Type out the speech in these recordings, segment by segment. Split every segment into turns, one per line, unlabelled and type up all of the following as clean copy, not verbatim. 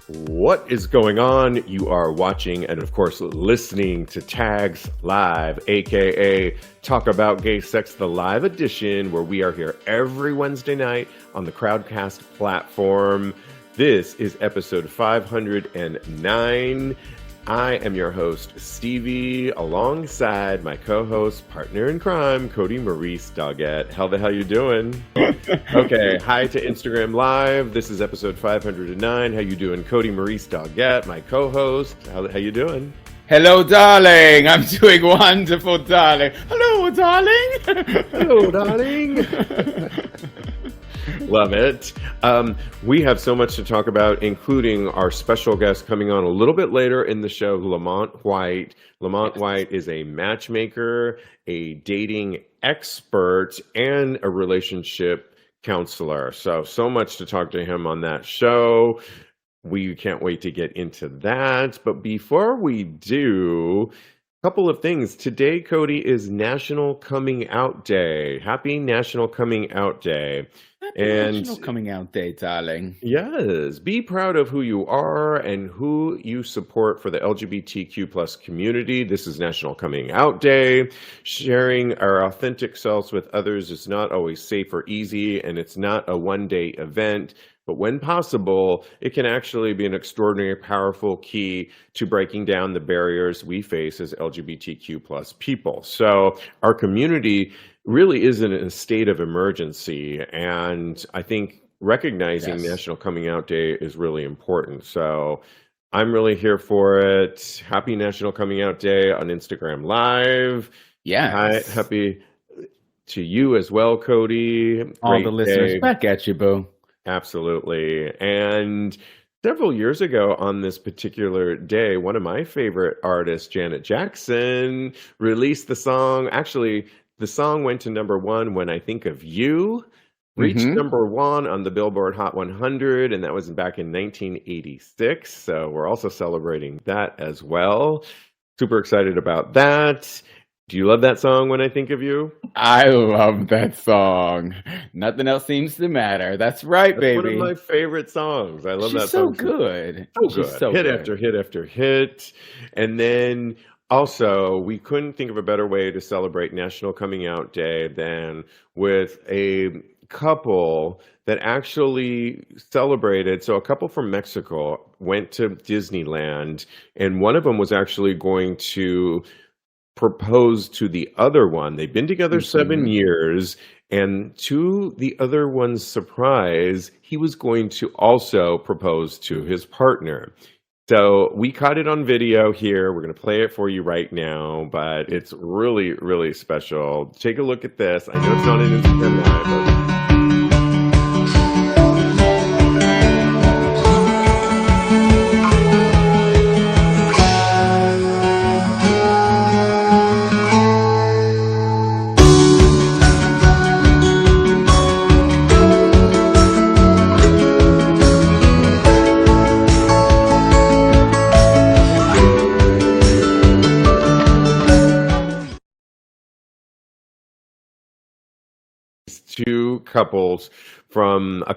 What is going on? You are watching and, of course, listening to Tags Live, aka Talk About Gay Sex, the live edition, where we are here every Wednesday night on the Crowdcast platform. This is episode 509. I am your host, Stevie, alongside my co-host, partner in crime, Kodi Maurice Doggette. How the hell you doing? Okay, hi to Instagram Live. This is episode 509. How you doing, Kodi Maurice Doggette, my co-host? How you doing?
Hello, darling. I'm doing wonderful, darling. Hello, darling.
Hello, darling. Love it. We have so much to talk about, including our special guest coming on a little bit later in the show, Lamont White. Lamont White is a matchmaker, a dating expert, and a relationship counselor. So much to talk to him on that show. We can't wait to get into that. But before we do, a couple of things. Today, Kodi, is National Coming Out Day. Happy National Coming Out Day.
National Coming Out Day, darling.
Yes, be proud of who you are and who you support for the LGBTQ plus community. This is National Coming Out Day. Sharing our authentic selves with others is not always safe or easy, and it's not a one-day event. But when possible, it can actually be an extraordinary, powerful key to breaking down the barriers we face as LGBTQ plus people. So our community really is in a state of emergency. And I think recognizing National Coming Out Day is really important. So I'm really here for it. Happy National Coming Out Day on Instagram Live.
Yeah.
Happy to you as well, Kodi.
All the listeners back at you, boo.
Absolutely. And several years ago on this particular day, one of my favorite artists, Janet Jackson, released the song. Actually, the song went to number one, When I Think of You, reached number one on the Billboard Hot 100, and that was back in 1986. So we're also celebrating that as well. Super excited about that. Do you love that song, When I Think of You?
I love that song. Nothing else seems to matter. That's right, baby.
One of my favorite songs. I love that song.
She's so good.
She's so good. Hit after hit after hit. And then also, we couldn't think of a better way to celebrate National Coming Out Day than with a couple that actually celebrated. So a couple from Mexico went to Disneyland, and one of them was actually going to proposed to the other one. They've been together 7 years, and to the other one's surprise, he was going to also propose to his partner. So we caught it on video here. We're going to play it for you right now, but it's really, really special. Take a look at this. I know it's not an Instagram Live, but two couples from I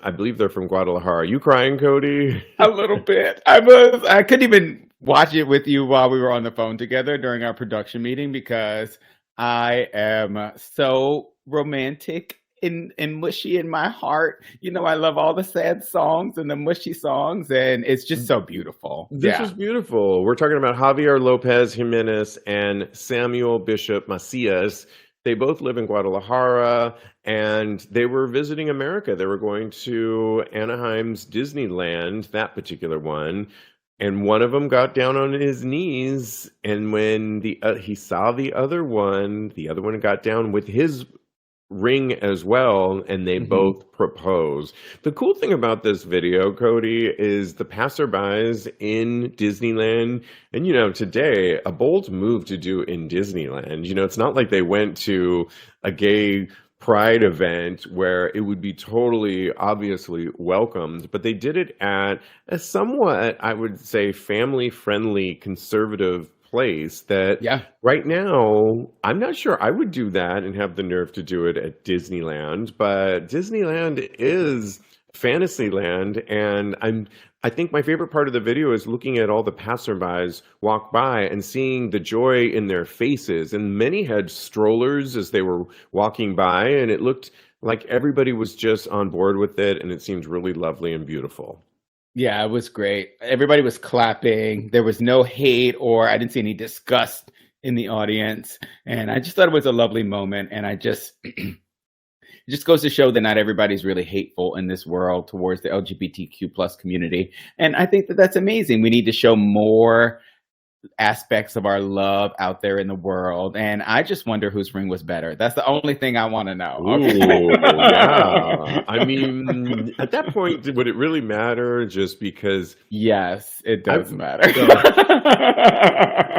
believe they're from Guadalajara. Are you crying, Kodi?
A little bit. I couldn't even watch it with you while we were on the phone together during our production meeting because I am so romantic and mushy in my heart. You know, I love all the sad songs and the mushy songs, and it's just so beautiful.
This is beautiful. We're talking about Javier Lopez Jimenez and Samuel Bishop Macias. They both live in Guadalajara, and they were visiting America. They were going to Anaheim's Disneyland, that particular one, and one of them got down on his knees, and when he saw the other one got down with his ring as well, and they both propose. The cool thing about this video, Kodi, is the passerbys in Disneyland, and you know, today, a bold move to do in Disneyland. You know, it's not like they went to a gay pride event where it would be totally obviously welcomed, but they did it at a somewhat, I would say, family-friendly, conservative place that right now, I'm not sure I would do that and have the nerve to do it at Disneyland, but Disneyland is Fantasyland, and I'm I think my favorite part of the video is looking at all the passerbys walk by and seeing the joy in their faces. And many had strollers as they were walking by, and it looked like everybody was just on board with it, and it seemed really lovely and beautiful.
Yeah, it was great. Everybody was clapping. There was no hate, or I didn't see any disgust in the audience. And I just thought it was a lovely moment. And I just, it just goes to show that not everybody's really hateful in this world towards the LGBTQ plus community. And I think that that's amazing. We need to show more aspects of our love out there in the world. And I just wonder whose ring was better. That's the only thing I want to know.
Ooh, yeah. I mean, at that point, would it really matter? Just because
Yes, it does matter.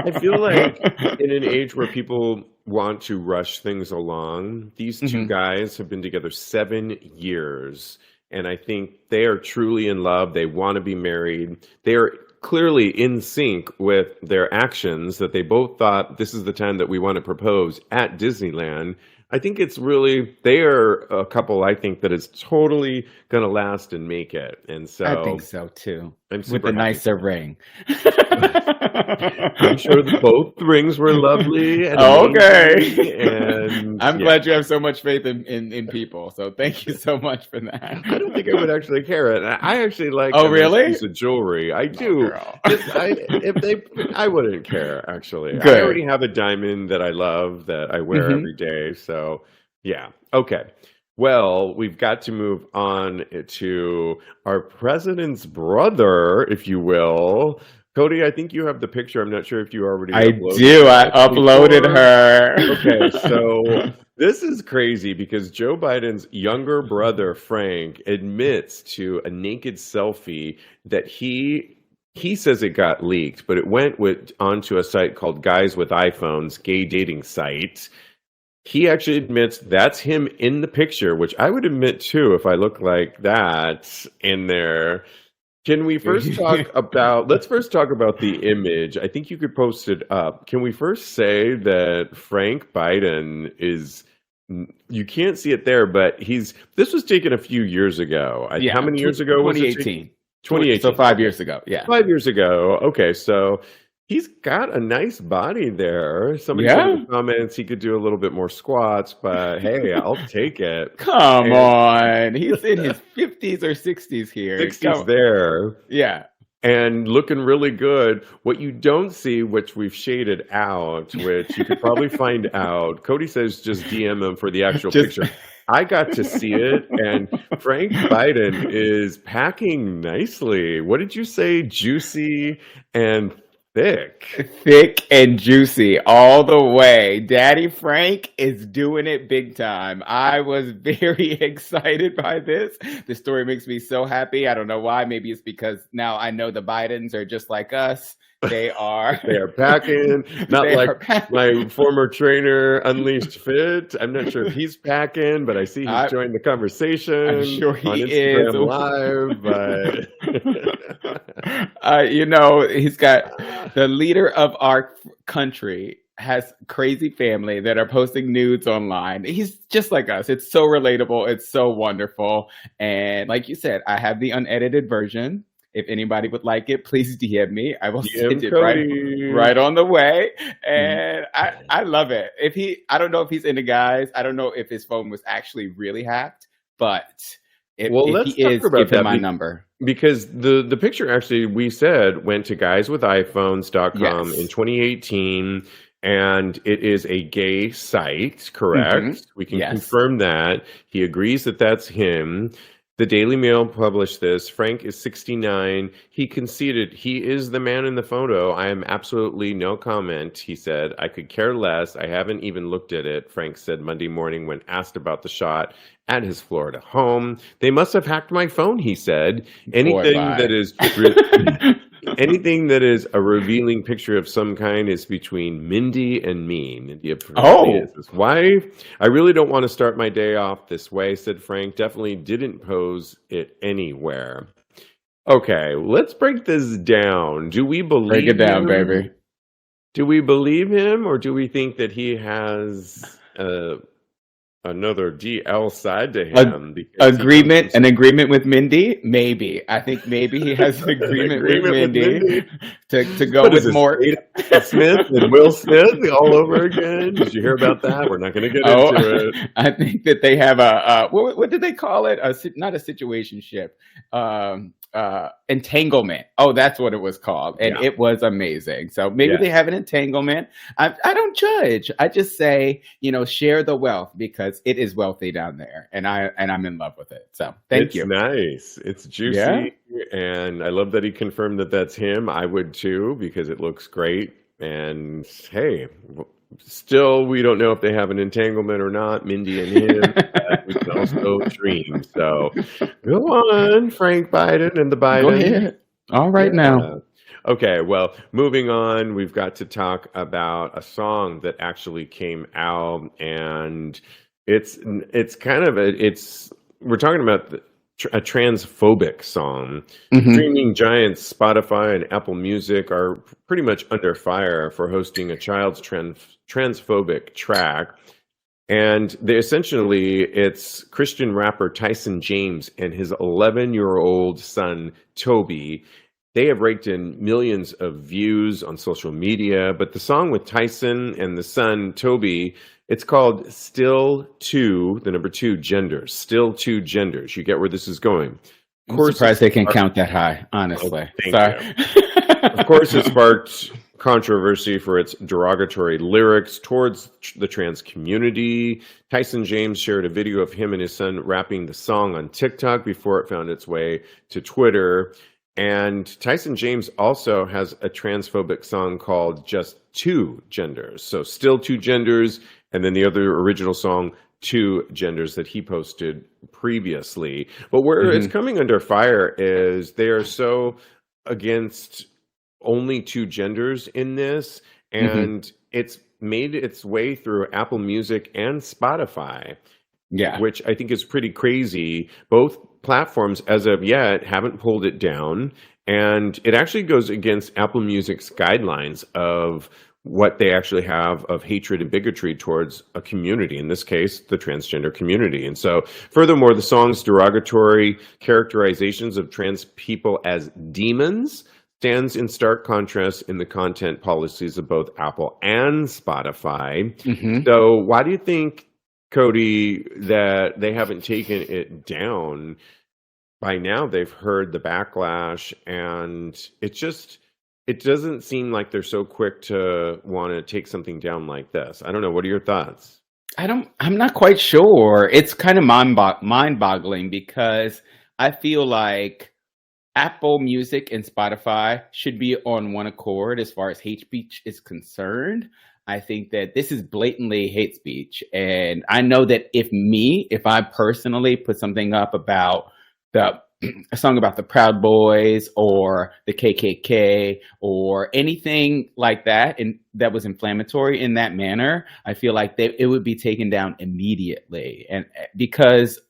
I feel like in an age where people want to rush things along, these two guys have been together 7 years. And I think they are truly in love. They want to be married. They are clearly in sync with their actions, that they both thought this is the time that we want to propose at Disneyland. I think it's really, they are a couple, I think, that is totally going to last and make it. And so
I think so too.
I'm
With
super
a
happy.
nicer ring.
I'm sure both rings were lovely and
Okay.
amazing, and
I'm
yeah.
glad you have so much faith in people. So thank you so much for that.
I don't think I would actually care. And I actually like
Oh,
a nice
really?
piece of jewelry. I do.
girl.
I wouldn't care actually.
Good.
I already have a diamond that I love that I wear
Mhm.
every day. So yeah. Okay. Well, we've got to move on to our president's brother, if you will. Kodi, I think you have the picture. I'm not sure if you already
I
uploaded
do. I
that
uploaded
before.
her.
Okay, so this is crazy because Joe Biden's younger brother, Frank, admits to a naked selfie that he says it got leaked, but it went onto a site called Guys with iPhones, gay dating site. He actually admits that's him in the picture, which I would admit too if I look like that in there. Can we first talk about, let's first talk about the image. I think you could post it up. Can we first say that Frank Biden is, you can't see it there, but this was taken a few years ago.
Yeah,
How many years ago was it?
2018.
2018.
So 5 years ago. Yeah.
5 years ago. Okay, so he's got a nice body there. Somebody said in the comments he could do a little bit more squats, but hey, I'll take it.
Come on. He's in his 50s or 60s here.
60s there.
Yeah.
And looking really good. What you don't see, which we've shaded out, which you could probably find out. Kodi says just DM him for the actual picture. I got to see it, and Frank Biden is packing nicely. What did you say? Juicy and thick
and juicy all the way. Daddy Frank is doing it big time. I was very excited by this. The story makes me so happy. I don't know why. Maybe it's because now I know the Bidens are just like us. They are
packing, not like my former trainer Unleashed Fit. I'm not sure if he's packing, but I see he's joined the conversation.
I'm sure he
on Instagram
is
Live, but
he's got the leader of our country has crazy family that are posting nudes online. He's just like us. It's so relatable. It's so wonderful. And like you said, I have the unedited version. If anybody would like it, please DM me. I will send it right on the way. And I love it. I don't know if he's into guys. I don't know if his phone was actually really hacked, but if he is, give him my number.
Because the picture actually, we said, went to guyswithiPhones.com in 2018. And it is a gay site, correct? We can confirm that. He agrees that that's him. The Daily Mail published this. Frank is 69. He conceded he is the man in the photo. I am absolutely no comment, he said. I could care less. I haven't even looked at it, Frank said Monday morning when asked about the shot at his Florida home. They must have hacked my phone, he said. Anything that is a revealing picture of some kind is between Mindy and me. Mindy apparently is his wife. I really don't want to start my day off this way, said Frank. Definitely didn't pose it anywhere. Okay, let's break this down. Do we believe
Break it down,
him?
baby.
Do we believe him, or do we think that he has another DL side to
A
him because he comes from
an agreement with Mindy? Maybe. I think maybe he has an
an
agreement with
agreement with
Mindy
Mindy.
to go
What is
with
this,
more.
Jada Smith and Will Smith all over again? Did you hear about that? We're not going to get
Oh,
into it.
I think that they have a what did they call it? Not a situationship, entanglement. Oh, that's what it was called, and
Yeah.
it was amazing. So maybe they
Yes.
have an entanglement. I don't judge. I just say, share the wealth because it is wealthy down there, and I'm in love with it. So thank
It's
you.
nice. It's
Yeah.
juicy. And I love that he confirmed that that's him. I would too, because it looks great. And hey, still, we don't know if they have an entanglement or not, Mindy and him, but we can also dream. So go on, Frank Biden and the
Go
Bidens.
ahead. All right now.
Yeah. Okay, well, moving on, we've got to talk about a song that actually came out, and it's kind of we're talking about a transphobic song.
Hmm.
Streaming giants Spotify and Apple Music are pretty much under fire for hosting a child's transphobic track. And it's Christian rapper Tyson James and his 11-year-old son, Toby. They have raked in millions of views on social media, but the song with Tyson and the son, Toby, it's called Still Two, the number two genders. Still Two Genders. You get where this is going. Of
I'm
course,
surprised they can count that high,
Oh,
honestly.
thank
Sorry.
Of course, it sparked controversy for its derogatory lyrics towards the trans community. Tyson James shared a video of him and his son rapping the song on TikTok before it found its way to Twitter. And Tyson James also has a transphobic song called Just Two Genders. So Still Two Genders, and then the other original song, Two Genders, that he posted previously. But where it's coming under fire is they are so against only two genders in this, and it's made its way through Apple Music and Spotify,
Yeah.
which I think is pretty crazy. Both platforms, as of yet, haven't pulled it down, and it actually goes against Apple Music's guidelines of what they actually have of hatred and bigotry towards a community, in this case, the transgender community. And so, furthermore, the song's derogatory characterizations of trans people as demons stands in stark contrast in the content policies of both Apple and Spotify. So why do you think, Kodi, that they haven't taken it down? By now they've heard the backlash, and it doesn't seem like they're so quick to want to take something down like this. I don't know. What are your thoughts?
I'm not quite sure. It's kind of mind-boggling because I feel like Apple Music and Spotify should be on one accord as far as hate speech is concerned. I think that this is blatantly hate speech. And I know that if I personally put something up about a song about the Proud Boys or the KKK or anything like that, and that was inflammatory in that manner, I feel like it would be taken down immediately. And because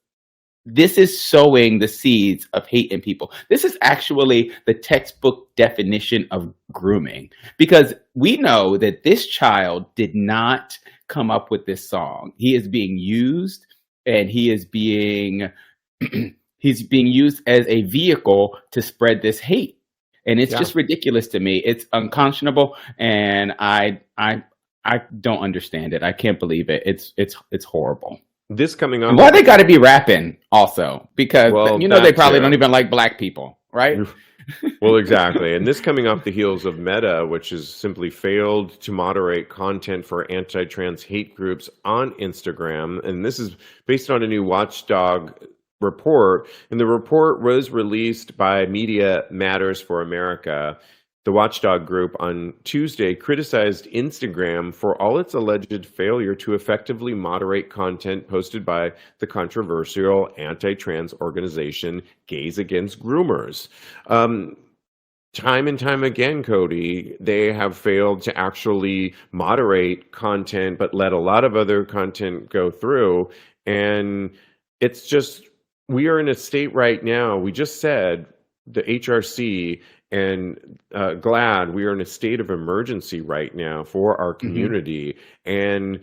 this is sowing the seeds of hate in people. This is actually the textbook definition of grooming, because we know that this child did not come up with this song. He is being used, and he's being used as a vehicle to spread this hate. And it's just ridiculous to me. It's unconscionable, and I don't understand it. I can't believe it. It's horrible.
This coming on.
Why they got to be rapping also? Because they probably don't even like black people, right?
Well, exactly. And this coming off the heels of Meta, which has simply failed to moderate content for anti-trans hate groups on Instagram. And this is based on a new Watchdog report. And the report was released by Media Matters for America. The Watchdog group on Tuesday criticized Instagram for all its alleged failure to effectively moderate content posted by the controversial anti-trans organization Gays Against Groomers. Time and time again, Kodi, they have failed to actually moderate content, but let a lot of other content go through. And it's just, we are in a state right now, we just said, the HRC and GLAAD, we are in a state of emergency right now for our community. And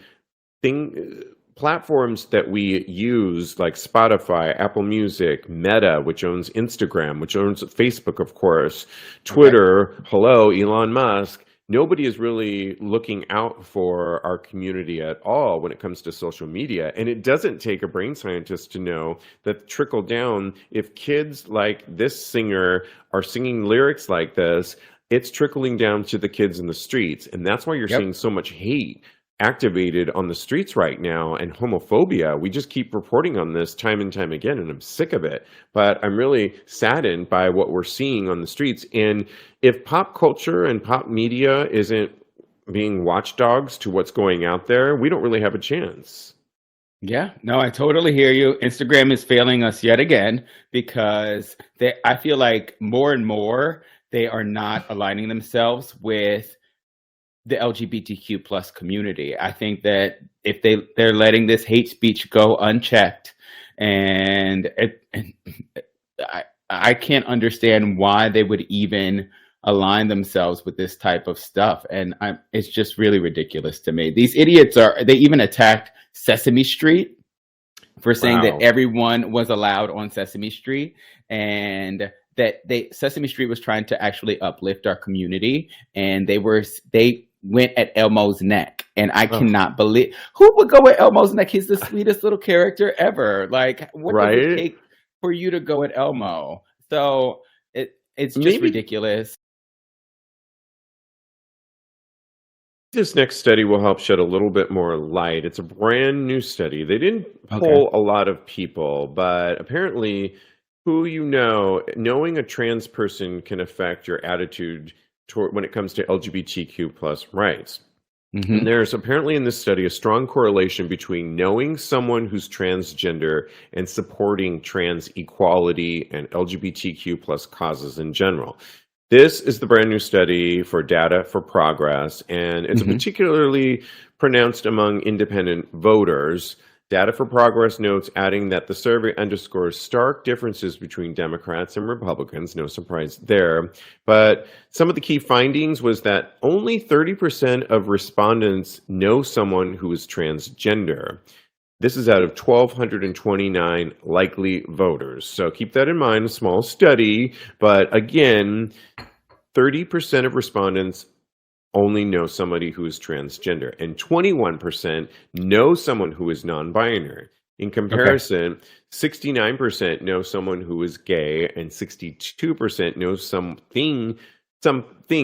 platforms that we use, like Spotify, Apple Music, Meta, which owns Instagram, which owns Facebook, of course,
Okay.
Twitter, hello, Elon Musk, nobody is really looking out for our community at all when it comes to social media. And it doesn't take a brain scientist to know that trickle down, if kids like this singer are singing lyrics like this, it's trickling down to the kids in the streets. And that's why you're
Yep.
seeing so much hate activated on the streets right now, and homophobia. We just keep reporting on this time and time again, and I'm sick of it. But I'm really saddened by what we're seeing on the streets. And if pop culture and pop media isn't being watchdogs to what's going out there, we don't really have a chance.
Yeah, no, I totally hear you. Instagram is failing us yet again because I feel like more and more they are not aligning themselves with the LGBTQ plus community. I think that if they're letting this hate speech go unchecked, and I can't understand why they would even align themselves with this type of stuff, and it's just really ridiculous to me. These idiots they even attacked Sesame Street for saying that
Wow.
everyone was allowed on Sesame Street, and that Sesame Street was trying to actually uplift our community, and they went at Elmo's neck, and I
Oh,
cannot believe who would go at Elmo's neck. He's the sweetest little character ever. Like, what does it
right?
take for you to go at Elmo? So it's just
Maybe
ridiculous.
this next study will help shed a little bit more light. It's a brand new study. They didn't
Okay.
poll a lot of people, but apparently, knowing a trans person can affect your attitude toward when it comes to LGBTQ plus rights.
Hmm.
And there's apparently in this study a strong correlation between knowing someone who's transgender and supporting trans equality and LGBTQ plus causes in general. This is the brand new study for Data for Progress, and it's
Hmm.
particularly pronounced among independent voters. Data for Progress notes, adding that the survey underscores stark differences between Democrats and Republicans, no surprise there. But some of the key findings was that only 30% of respondents know someone who is transgender. This is out of 1,229 likely voters. So keep that in mind, a small study. But again, 30% of respondents only know somebody who is transgender, and 21% know someone who is non-binary. In
Okay.
comparison, 69% know someone who is gay, and 62% know something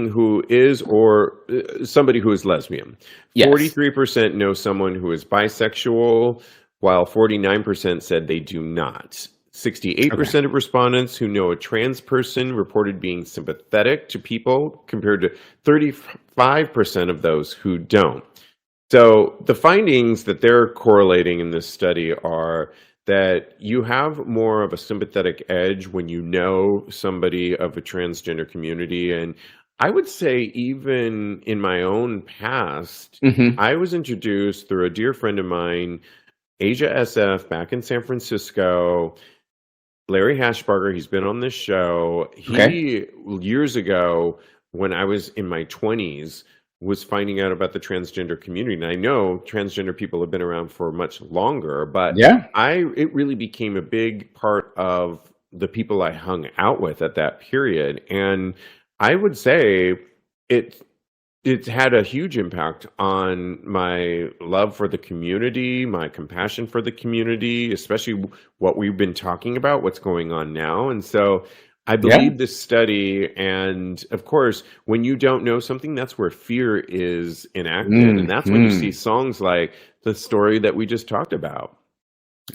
who is, or somebody who is lesbian.
Yes.
43% know someone who is bisexual, while 49% said they do not. 68% of respondents who know a trans person reported being sympathetic to people, compared to 35% of those who don't. So the findings that they're correlating in this study are that you have more of a sympathetic edge when you know somebody of a transgender community. And I would say, even in my own past,
Hmm.
I was introduced through a dear friend of mine, Asia SF, back in San Francisco. Larry Hashbarger, he's been on this show.
Okay.
He, years ago, when I was in my 20s, was finding out about the transgender community. And I know transgender people have been around for much longer, but
Yeah.
it really became a big part of the people I hung out with at that period. And I would say it's had a huge impact on my love for the community, my compassion for the community, especially what we've been talking about, what's going on now. And so I
Yeah.
believe this study, and of course, when you don't know something, that's where fear is enacted. And that's when you see
Hmm.
songs like the story that we just talked about.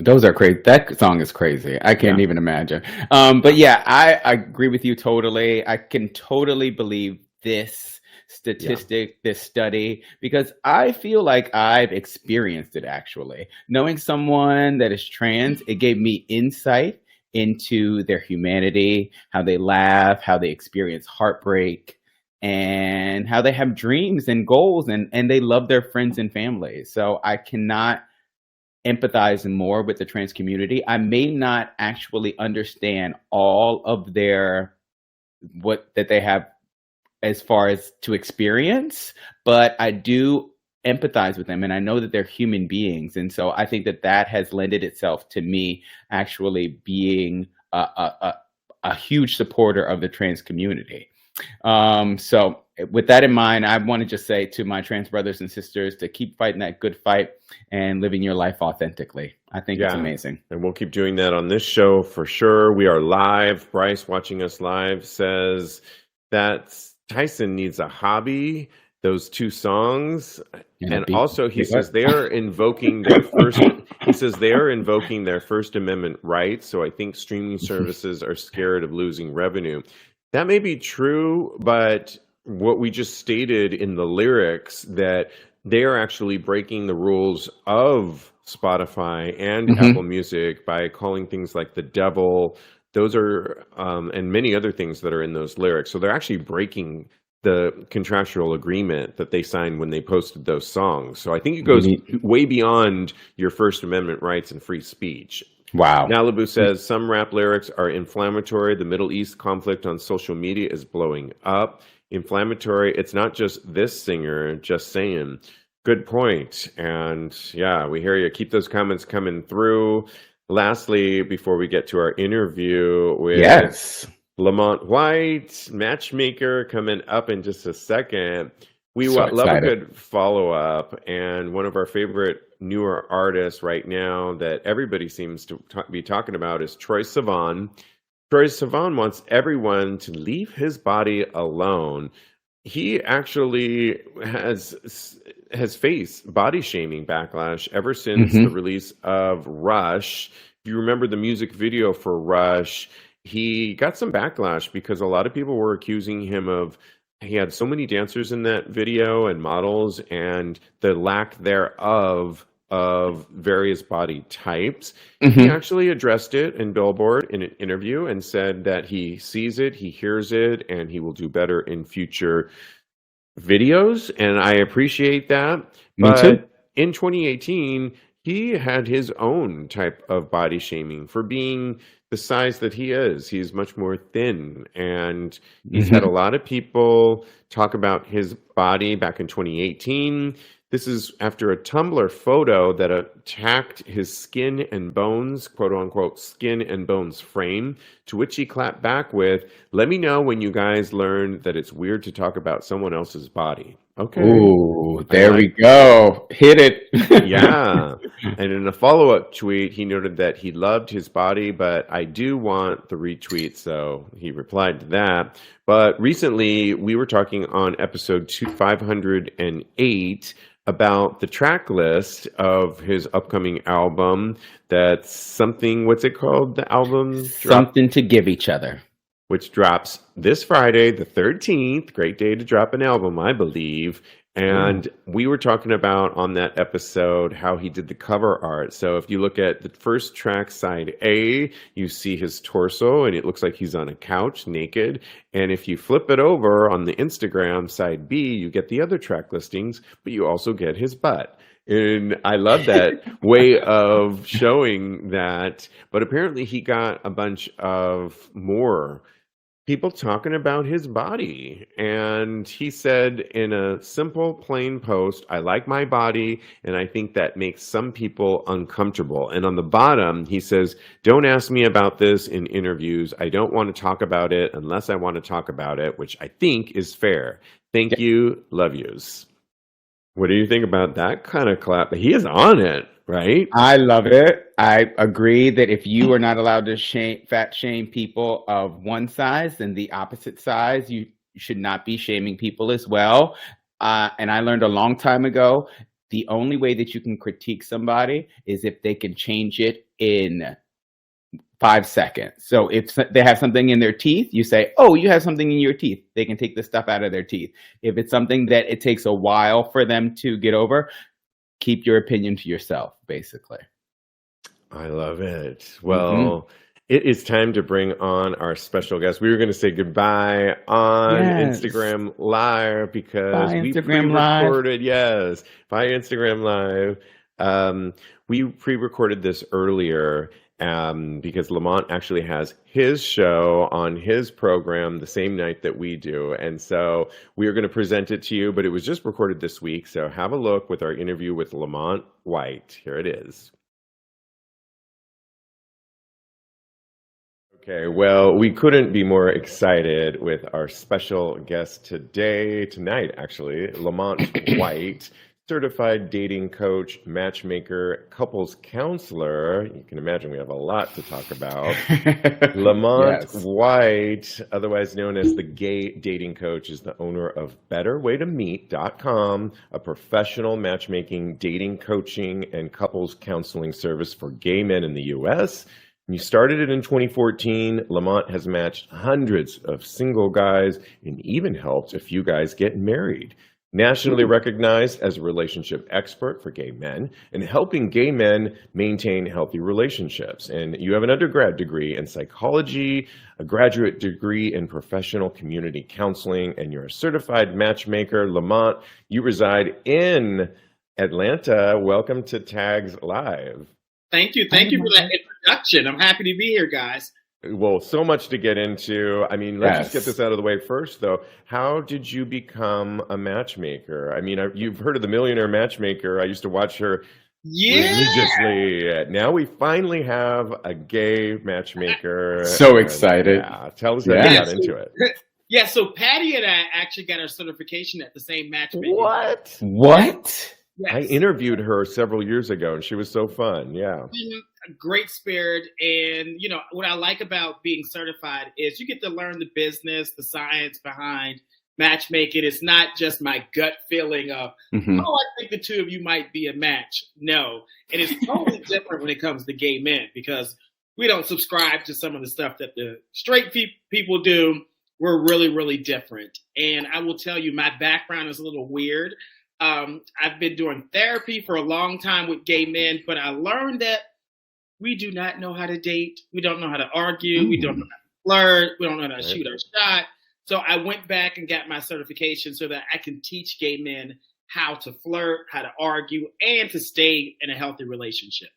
Those are crazy. That song is crazy. I can't
Yeah.
even imagine. But yeah, I agree with you totally. I can totally believe this
Yeah.
statistic, this study, because I feel like I've experienced it actually. Knowing someone that is trans, it gave me insight into their humanity, how they laugh, how they experience heartbreak, and how they have dreams and goals, and they love their friends and family. So I cannot empathize more with the trans community. I may not actually understand all of what that they have as far as to experience, but I do empathize with them, and I know that they're human beings. And so I think that that has lended itself to me actually being a huge supporter of the trans community. So with that in mind, I want to just say to my trans brothers and sisters to keep fighting that good fight and living your life authentically. I think it's amazing.
And we'll keep doing that on this show for sure. We are live. Bryce, watching us live, says that Tyson needs a hobby. Those two songs. And also he says they are invoking their first Amendment rights. So I think streaming services are scared of losing revenue. That may be true, but what we just stated in the lyrics, that they are actually breaking the rules of Spotify and Apple Music by calling things like the devil. Those are, and many other things that are in those lyrics. So they're actually breaking the contractual agreement that they signed when they posted those songs. So I think it goes way beyond your First Amendment rights and free speech.
Wow.
Malibu says some rap lyrics are inflammatory. The Middle East conflict on social media is blowing up. Inflammatory. It's not just this singer, just saying. Good point. And yeah, we hear you. Keep those comments coming through. Lastly, before we get to our interview with Lamont White, Matchmaker, coming up in just a second. We love a good follow-up, and one of our favorite newer artists right now that everybody seems to be talking about is Troye Sivan. Troye Sivan wants everyone to leave his body alone. He actually has faced body shaming backlash ever since the release of Rush. If you remember the music video for Rush, he got some backlash because a lot of people were accusing him of, he had so many dancers in that video and models, and the lack thereof of various body types. He actually addressed it in Billboard in an interview and said that he sees it, he hears it, and he will do better in future videos. And I appreciate that. But in 2018, he had his own type of body shaming for being the size that he is. He's much more thin, and he's had a lot of people talk about his body back in 2018. This is after a Tumblr photo that attacked his skin and bones, quote unquote, skin and bones frame, to which he clapped back with, "Let me know when you guys learn that it's weird to talk about someone else's body." Okay.
Ooh, there we go. Hit it.
Yeah. And in a follow-up tweet, he noted that he loved his body, but I do want the retweet. So he replied to that. But recently, we were talking on episode 508 about the track list of his upcoming album. That's something, what's it called? The album?
Something to Give Each Other.
Which drops this Friday, the 13th. Great day to drop an album, I believe. And we were talking about on that episode how he did the cover art. So if you look at the first track, side A, you see his torso, and it looks like he's on a couch naked. And if you flip it over on the Instagram, side B, you get the other track listings, but you also get his butt. And I love that way of showing that. But apparently he got a bunch of more people talking about his body. And he said in a simple, plain post, "I like my body, and I think that makes some people uncomfortable." And on the bottom, he says, "Don't ask me about this in interviews. I don't want to talk about it unless I want to talk about it," which I think is fair. Thank you. Love yous. What do you think about that kind of clap? He is on it, right?
I love it. I agree that if you are not allowed to fat shame people of one size, then the opposite size, you should not be shaming people as well. And I learned a long time ago, the only way that you can critique somebody is if they can change it in 5 seconds. So if they have something in their teeth, you say, "Oh, you have something in your teeth." They can take the stuff out of their teeth. If it's something that it takes a while for them to get over, keep your opinion to yourself, basically.
I love it. Well, it is time to bring on our special guest. We were going to say goodbye on Instagram Live because we pre-recorded. By Instagram Live. We pre-recorded this earlier, because Lamont actually has his show on his program the same night that we do. And so we are going to present it to you, but it was just recorded this week. So have a look with our interview with Lamont White. Here it is. Okay, well, we couldn't be more excited with our special guest tonight, actually, Lamont White, certified dating coach, matchmaker, couples counselor. You can imagine we have a lot to talk about. Lamont
Yes.
White, otherwise known as the gay dating coach, is the owner of BetterWayToMeet.com, a professional matchmaking, dating coaching, and couples counseling service for gay men in the U.S. When you started it in 2014, Lamont has matched hundreds of single guys and even helped a few guys get married. Nationally recognized as a relationship expert for gay men and helping gay men maintain healthy relationships. And you have an undergrad degree in psychology, a graduate degree in professional community counseling, and you're a certified matchmaker. Lamont, you reside in Atlanta. Welcome to Tags Live.
Thank you. Thank you for that introduction. I'm happy to be here, guys.
Well, so much to get into. I mean, let's just get
Yes.
this out of the way first, though. How did you become a matchmaker? I mean, you've heard of the Millionaire Matchmaker. I used to watch her
Yeah.
religiously. Now we finally have a gay matchmaker.
So
And,
excited.
yeah, tell us how
Yeah.
you got into it.
Yeah, so Patty and I actually got our certification at the same matchmaking.
What?
What?
Yes.
I interviewed her several years ago, and she was so fun. Yeah.
A great spirit. And, you know, what I like about being certified is you get to learn the business, the science behind matchmaking. It's not just my gut feeling of,
Mhm.
oh, I think the two of you might be a match. No. And it's totally different when it comes to gay men because we don't subscribe to some of the stuff that the straight people do. We're really, really different. And I will tell you, my background is a little weird. I've been doing therapy for a long time with gay men, but I learned that we do not know how to date. We don't know how to argue. We don't know how to flirt. We don't know how to shoot our shot. So I went back and got my certification so that I can teach gay men how to flirt, how to argue, and to stay in a healthy relationship.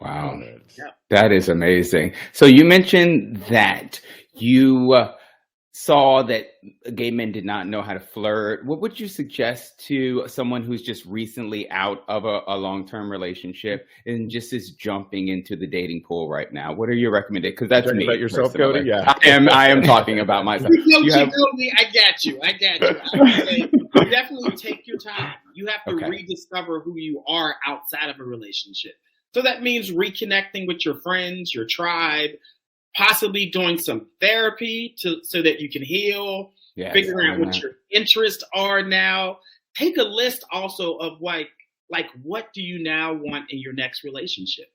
Wow.
Yeah.
That is amazing. So you mentioned that you saw that gay men did not know how to flirt. What would you suggest to someone who's just recently out of a long-term relationship and just is jumping into the dating pool right now? What are your recommendations? Because that's
Talking
me.
about yourself,
personally.
Kodi? Yeah.
I am talking about myself.
You
have-
know me. I got you. I would say, definitely take your time. You have to
Okay.
rediscover who you are outside of a relationship. So that means reconnecting with your friends, your tribe, possibly doing some therapy so that you can heal,
Yes,
figuring out
I know
what
that.
your interests are now. Take a list also of like what do you now want in your next relationship?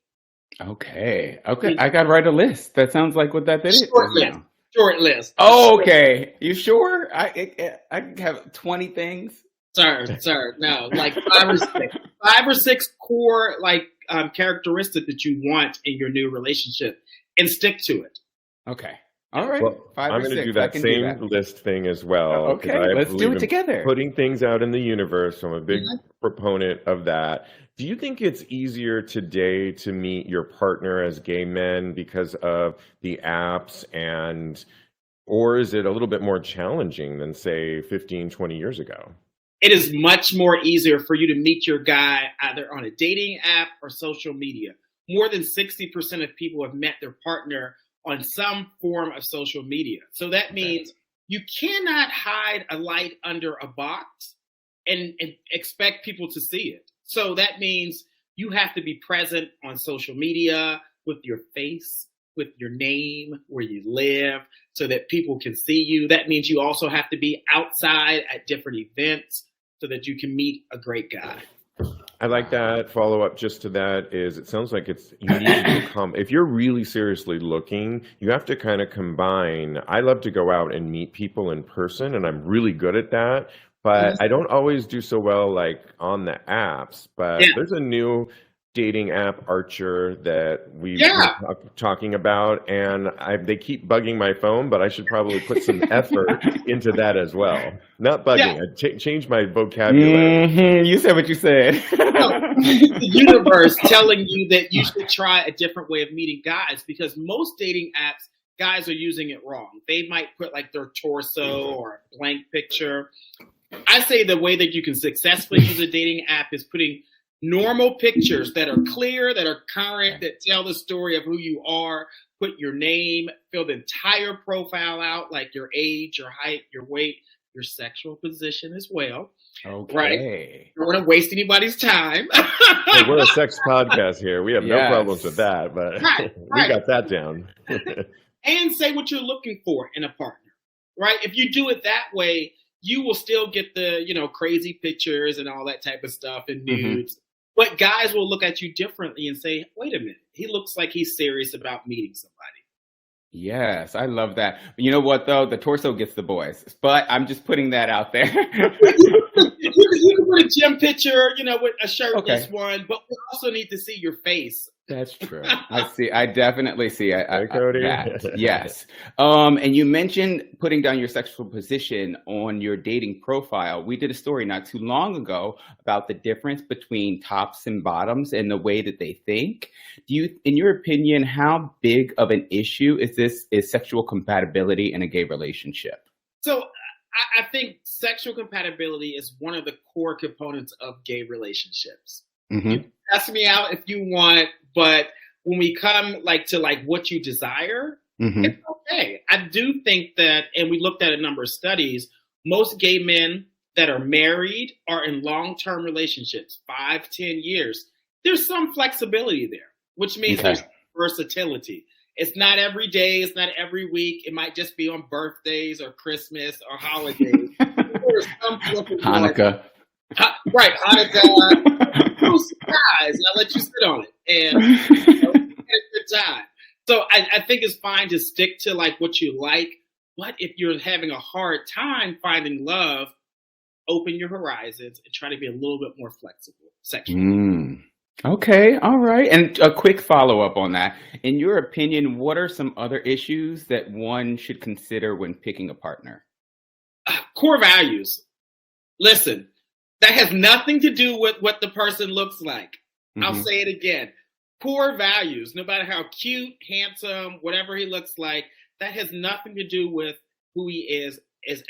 Okay. I got to write a list. That sounds like what that is.
Short list.
now.
Short list.
Oh, okay. You sure? I have 20 things.
Sir, no, like five or six core characteristics that you want in your new relationship, and stick to it.
Okay. All right.
Well,
5 or
I'm going to
6.
do
I
that
can
same
that.
list thing as well. 'cause
Okay.
I
Let's do
believe
it
in
together.
Putting things out in the universe. So I'm a big proponent of that. Do you think it's easier today to meet your partner as gay men because of the apps or is it a little bit more challenging than say 15, 20 years ago?
It is much more easier for you to meet your guy either on a dating app or social media. More than 60% of people have met their partner on some form of social media. So that means you cannot hide a light under a box and expect people to see it. So that means you have to be present on social media with your face, with your name, where you live, so that people can see you. That means you also have to be outside at different events so that you can meet a great guy.
I like that. Follow up just to that is it sounds like you need to if you're really seriously looking, you have to kind of combine. I love to go out and meet people in person, and I'm really good at that. But I don't always do so well like on the apps. But
Yeah.
there's a new dating app Archer that we
Yeah.
were talking about, and they keep bugging my phone, but I should probably put some effort into that as well. Not bugging,
Yeah.
I change my vocabulary.
You said what you said.
The universe telling you that you should try a different way of meeting guys, because most dating apps, guys are using it wrong. They might put like their torso or a blank picture. I say the way that you can successfully use a dating app is putting normal pictures that are clear, that are current, that tell the story of who you are. Put your name, fill the entire profile out, like your age, your height, your weight, your sexual position as well.
Okay.
Right? Don't want to waste anybody's time.
Hey, we're a sex podcast here. We have no problems with that, but we got that down.
And say what you're looking for in a partner, right? If you do it that way, you will still get the, crazy pictures and all that type of stuff and nudes. But guys will look at you differently and say, wait a minute, he looks like he's serious about meeting somebody.
Yes, I love that. You know what, though? The torso gets the boys. But I'm just putting that out there.
You can put a gym picture, with a shirtless one, but we also need to see your face.
That's true. I definitely see
Kodi.
that. Yes. And you mentioned putting down your sexual position on your dating profile. We did a story not too long ago about the difference between tops and bottoms and the way that they think. In your opinion, how big of an issue is sexual compatibility in a gay relationship?
So I think sexual compatibility is one of the core components of gay relationships. You can ask me out if you want, but when we come to what you desire, it's okay. I do think that, and we looked at a number of studies, most gay men that are married are in long-term relationships, 5, 10 years. There's some flexibility there, which means there's versatility. It's not every day, it's not every week. It might just be on birthdays or Christmas or holidays. There's some
Hanukkah.
Right, Hanukkah. Guys, I'll let you sit on it and have a good time. So I think it's fine to stick to what you like, but if you're having a hard time finding love, open your horizons and try to be a little bit more flexible sexually.
Okay, all right. And a quick follow-up on that. In your opinion, what are some other issues that one should consider when picking a partner?
Core values. Listen, that has nothing to do with what the person looks like. I'll say it again. Core values, no matter how cute, handsome, whatever he looks like, that has nothing to do with who he is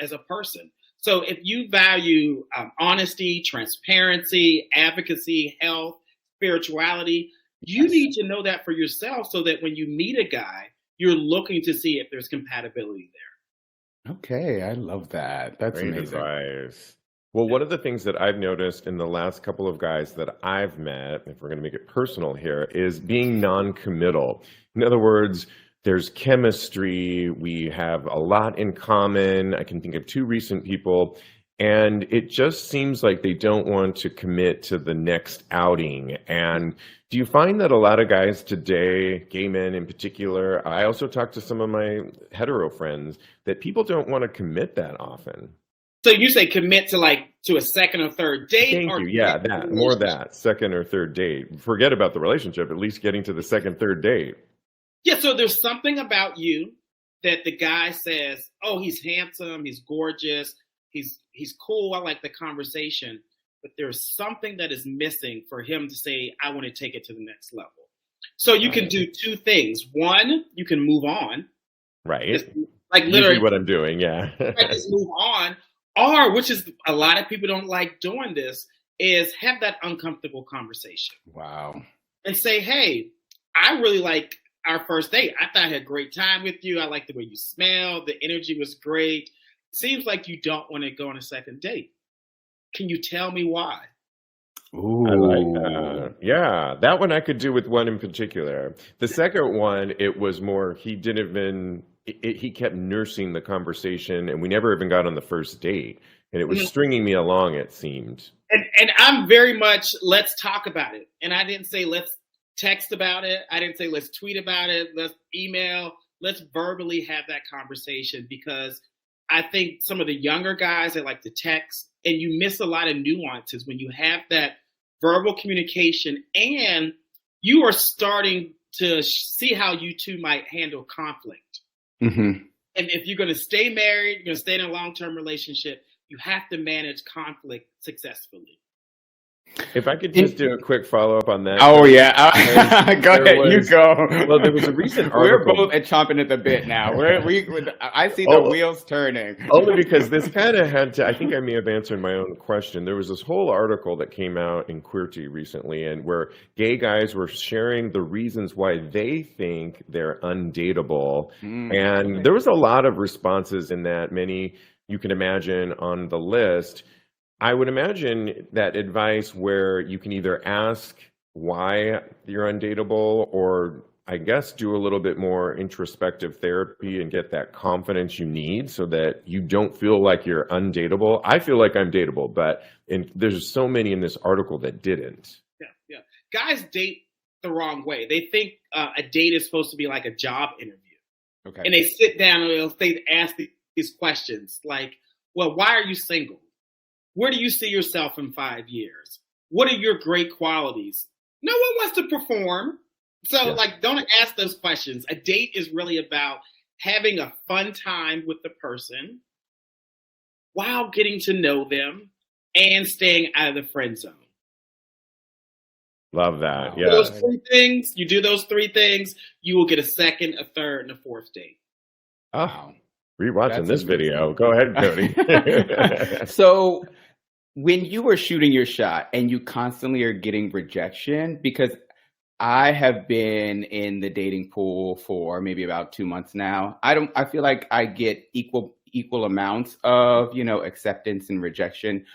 as a person. So if you value honesty, transparency, advocacy, health, spirituality, you need to know that for yourself so that when you meet a guy, you're looking to see if there's compatibility there.
Okay, I love that. That's
Great
amazing.
advice. Well, one of the things that I've noticed in the last couple of guys that I've met, if we're going to make it personal here, is being non-committal. In other words, there's chemistry. We have a lot in common. I can think of 2 recent people, and it just seems like they don't want to commit to the next outing. And do you find that a lot of guys today, gay men in particular, I also talk to some of my hetero friends, that people don't want to commit that often?
So you say commit to a second or third date?
Thank you. Yeah, that second or third date. Forget about the relationship, at least getting to the second, third date.
Yeah, so there's something about you that the guy says, oh, he's handsome, he's gorgeous, he's cool, I like the conversation, but there's something that is missing for him to say, I want to take it to the next level. So you can do 2 things. One, you can move on.
Right.
Just, literally
usually what I'm doing, yeah.
Just move on. Or, which is a lot of people don't like doing this, is have that uncomfortable conversation.
Wow.
And say, hey, I really like our first date. I thought I had a great time with you. I like the way you smelled. The energy was great. Seems like you don't want to go on a second date. Can you tell me why?
Ooh.
I like that. Yeah, that one I could do with one in particular. The second one, it was more, he kept nursing the conversation, and we never even got on the first date. And it was stringing me along, it seemed.
And I'm very much, let's talk about it. And I didn't say let's text about it. I didn't say let's tweet about it. Let's email. Let's verbally have that conversation, because I think some of the younger guys, they like to text, and you miss a lot of nuances when you have that verbal communication, and you are starting to see how you two might handle conflict.
Mm-hmm.
And if you're going to stay married, you're going to stay in a long-term relationship, you have to manage conflict successfully.
If I could just do a quick follow-up on that.
Oh, yeah. Go ahead. You go.
Well, there was a recent
We're
article.
both chomping at the bit now. I see the wheels turning.
Only because this kind of had to, I think I may have answered my own question. There was this whole article that came out in Queerty recently, and where gay guys were sharing the reasons why they think they're undateable. And there was a lot of responses in that, many you can imagine on the list. I would imagine that advice where you can either ask why you're undateable, or I guess do a little bit more introspective therapy and get that confidence you need so that you don't feel like you're undateable. I feel like I'm dateable, but there's so many in this article that didn't.
Yeah. Guys date the wrong way. They think a date is supposed to be like a job interview.
Okay.
And they sit down and they ask these questions like, well, why are you single? Where do you see yourself in 5 years? What are your great qualities? No one wants to perform. So don't ask those questions. A date is really about having a fun time with the person while getting to know them and staying out of the friend zone.
Love that. Yeah.
Those three things, you do those three things, you will get a second, a third, and a fourth date.
Oh, rewatching this
amazing.
video. Go ahead, Kodi.
So when you were shooting your shot and you constantly are getting rejection, because I have been in the dating pool for maybe about 2 months now. I feel like I get equal amounts of, acceptance and rejection.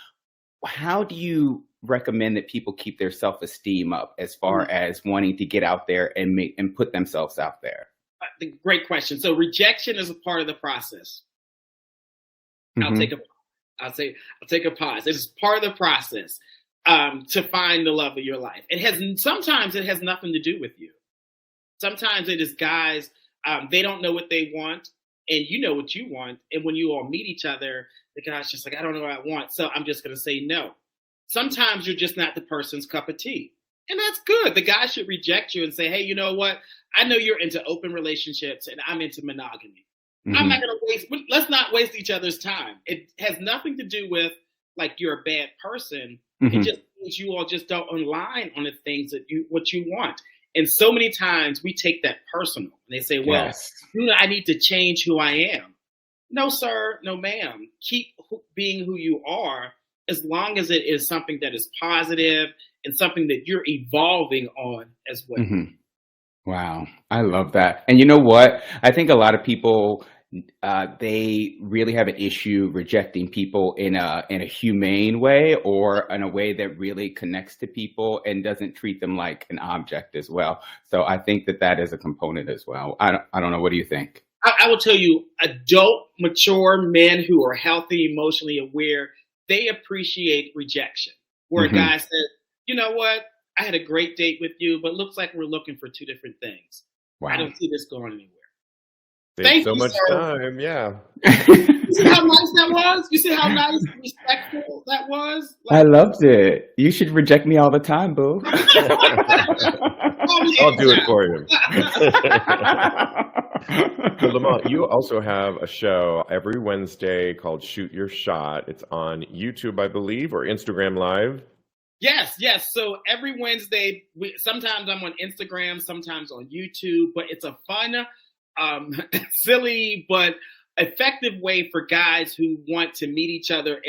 How do you recommend that people keep their self-esteem up as far as wanting to get out there and put themselves out there?
Great question. So rejection is a part of the process. I'll take a pause. It's part of the process to find the love of your life. Sometimes it has nothing to do with you. Sometimes it is guys, they don't know what they want, and you know what you want. And when you all meet each other, the guy's just like, I don't know what I want, so I'm just going to say no. Sometimes you're just not the person's cup of tea. And that's good. The guy should reject you and say, hey, you know what? I know you're into open relationships and I'm into monogamy. I'm not going to let's not waste each other's time. It has nothing to do with like you're a bad person. It just means you all just don't align on the things that what you want. And so many times we take that personal. And they say, well, I need to change who I am. No, sir. No, ma'am. Keep being who you are as long as it is something that is positive and something that you're evolving on as well.
Wow. I love that. And you know what? I think a lot of people, they really have an issue rejecting people in a humane way, or in a way that really connects to people and doesn't treat them like an object as well. So I think that is a component as well. I don't know. What do you think?
I will tell you, adult, mature men who are healthy, emotionally aware, they appreciate rejection. Where a guy says, you know what? I had a great date with you, but looks like we're looking for two different things. Wow. I don't see this going anywhere.
Thank you so much time. Yeah.
You see how nice that was? You see how nice and respectful that was?
I loved it. You should reject me all the time, boo.
I'll do it for you. So, Lamont, you also have a show every Wednesday called Shoot Your Shot. It's on YouTube, I believe, or Instagram Live.
Yes. So every Wednesday, sometimes I'm on Instagram, sometimes on YouTube, but it's a fun, silly, but effective way for guys who want to meet each other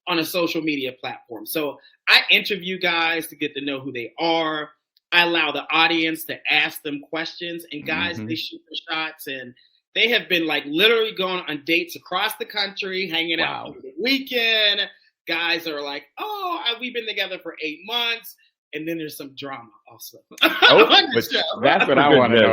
on a social media platform. So I interview guys to get to know who they are. I allow the audience to ask them questions, and guys, they shoot their shots, and they have been like literally going on dates across the country, hanging out over the weekend. Guys are like, we've been together for 8 months. And then there's some drama. also.
Oh,
On the
but
show.
That's what I
Good
want to
measure.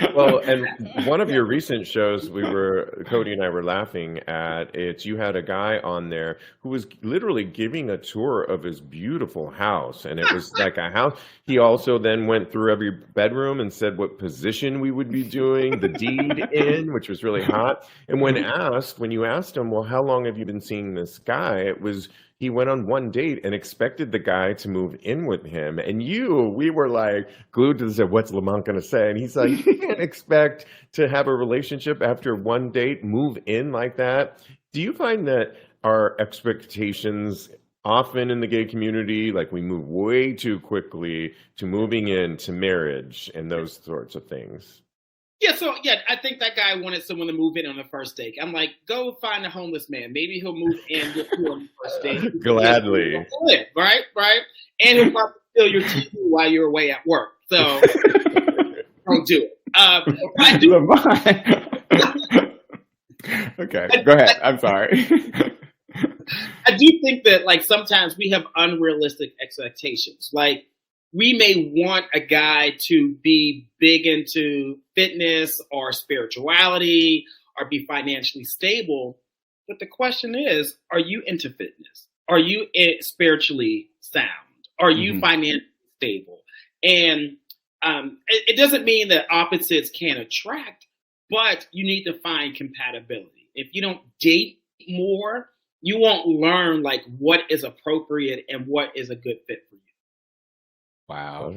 know.
Well, and one of your recent shows, Kodi and I were laughing at it. You had a guy on there who was literally giving a tour of his beautiful house, and it was like a house. He also then went through every bedroom and said what position we would be doing the deed in, which was really hot. And when you asked him, well, how long have you been seeing this guy? It was, he went on one date and expected the guy to move in with him. And we were like glued to this, what's Lamont going to say? And he's like, you can't expect to have a relationship after one date, move in like that. Do you find that our expectations often in the gay community, like we move way too quickly to moving into marriage and those sorts of things?
Yeah, so I think that guy wanted someone to move in on the first date. I'm like, go find a homeless man. Maybe he'll move in with you on the first date.
Gladly.
Right? And he'll probably steal your TV while you're away at work. So don't do it. I do.
Okay, go ahead. I'm sorry.
I do think that like sometimes we have unrealistic expectations. Like we may want a guy to be big into fitness or spirituality or be financially stable. But the question is, are you into fitness? Are you spiritually sound? Are you financially stable? And it doesn't mean that opposites can't attract, but you need to find compatibility. If you don't date more, you won't learn like what is appropriate and what is a good fit for you.
Wow.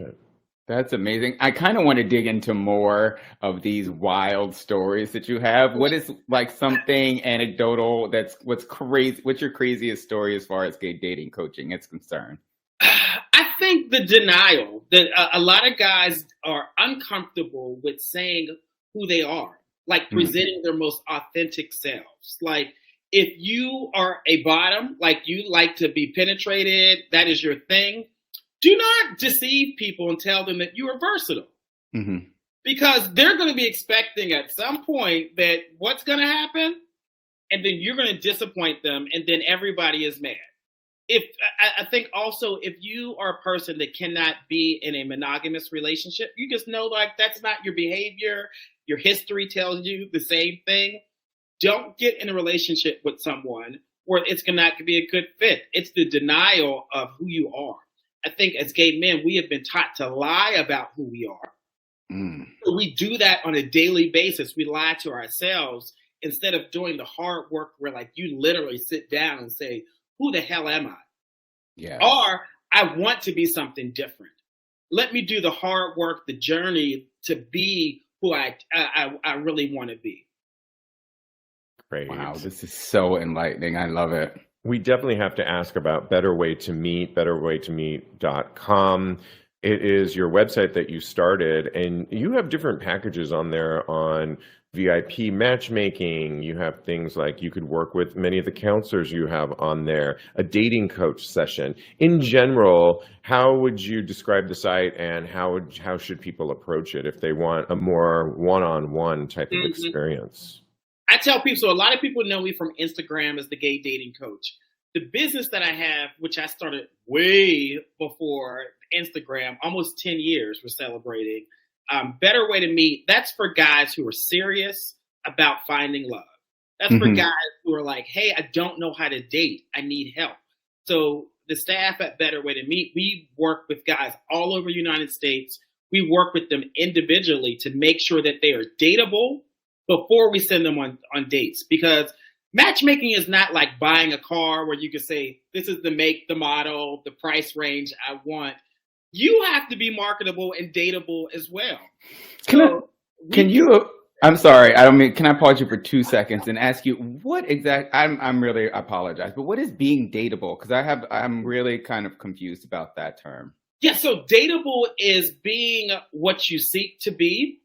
That's amazing. I kind of want to dig into more of these wild stories that you have. What is like something anecdotal what's crazy? What's your craziest story as far as gay dating coaching is concerned?
I think the denial that a lot of guys are uncomfortable with saying who they are, like presenting their most authentic selves. Like if you are a bottom, like you like to be penetrated, that is your thing. Do not deceive people and tell them that you are versatile. Because they're going to be expecting at some point that what's going to happen, and then you're going to disappoint them, and then everybody is mad. I think also if you are a person that cannot be in a monogamous relationship, you just know like that's not your behavior. Your history tells you the same thing. Don't get in a relationship with someone where it's not going to be a good fit. It's the denial of who you are. I think as gay men, we have been taught to lie about who we are. So we do that on a daily basis. We lie to ourselves instead of doing the hard work where like you literally sit down and say, who the hell am I?
Yeah.
Or I want to be something different. Let me do the hard work, the journey to be who I really want to be.
Great.
Wow, this is so enlightening. I love it.
We definitely have to ask about Better Way to Meet, betterwaytomeet.com. It is your website that you started, and you have different packages on there on VIP matchmaking. You have things like you could work with many of the counselors you have on there, a dating coach session. In general, how would you describe the site, and how should people approach it if they want a more one-on-one type of experience?
I tell people, so a lot of people know me from Instagram as the gay dating coach. The business that I have, which I started way before Instagram, almost 10 years we're celebrating, Better Way to Meet, that's for guys who are serious about finding love. That's for guys who are like, hey, I don't know how to date. I need help. So the staff at Better Way to Meet, we work with guys all over the United States. We work with them individually to make sure that they are dateable before we send them on dates. Because matchmaking is not like buying a car where you can say, this is the make, the model, the price range I want. You have to be marketable and dateable as well.
I'm sorry, I don't mean, can I pause you for 2 seconds and ask you what I'm really apologize, but what is being dateable? Because I'm really kind of confused about that term.
Yeah, so dateable is being what you seek to be.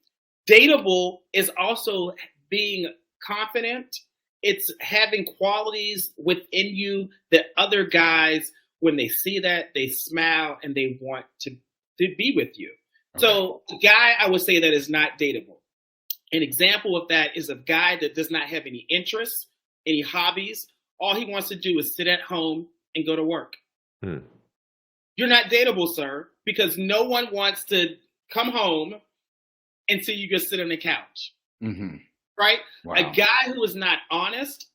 Dateable is also being confident. It's having qualities within you that other guys, when they see that, they smile and they want to be with you. Okay. So a guy, I would say that is not dateable. An example of that is a guy that does not have any interests, any hobbies. All he wants to do is sit at home and go to work. you're not dateable, sir, because no one wants to come home and see you just sit on the couch.
Mm-hmm.
Right?
Wow.
A guy who is not honest,